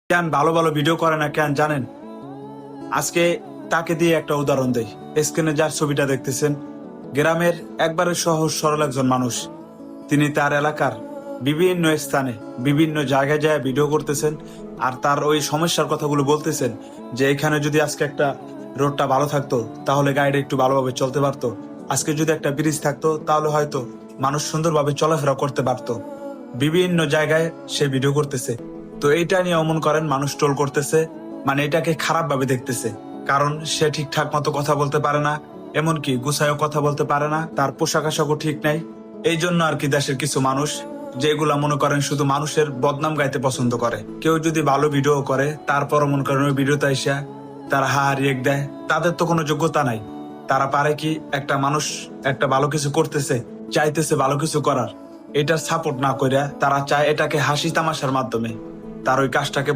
কেন ভালো ভালো ভিডিও করে না কেন জানেন? আজকে তাকে দিয়ে একটা উদাহরণ দেই। স্ক্রিনে যার ছবিটা দেখতেছেন, গ্রামের একবারে সহজ সরল একজন মানুষ। তিনি তার এলাকার বিভিন্ন স্থানে বিভিন্ন জায়গায় যায় ভিডিও করতেছেন, আর তার ওই সমস্যার কথাগুলো বলতেছেন যে এখানে যদি আজকে একটা রোডটা ভালো থাকতো তাহলে গাড়িটা একটু ভালোভাবে চলতে পারতো। আজকে যদি একটা ব্রিজ থাকতো তাহলে হয়তো মানুষ সুন্দরভাবে চলাফেরা করতে পারতো। বিভিন্ন জায়গায় সে ভিডিও করতেছে। তো এইটা নিয়ে অমন করেন মানুষ ট্রোল করতেছে, মানে এটাকে খারাপ ভাবে দেখতেছে। কারণ সে ঠিকঠাক মতো কথা বলতে পারে না, এমনকি গুছায়ও কথা বলতে পারে না, তার পোশাক আশাকও ঠিক নাই। এই জন্য আর কি দেশের কিছু মানুষ যেগুলা মনে করেন শুধু মানুষের বদনাম গাইতে পছন্দ করে। কেউ যদি ভালো ভিডিও করে তারপরও মনে করেন ওই ভিডিওতে আইসা তারা হা রিয়েক্ট দেয়। তাদের তো কোনো যোগ্যতা নাই। তারা পারে কি একটা মানুষ একটা ভালো কিছু করতেছে, চাইতেছে ভালো কিছু করার, এটার সাপোর্ট না কইরা তারা চায় এটাকে হাসি তামাশার মাধ্যমে তার ওই কাজটাকে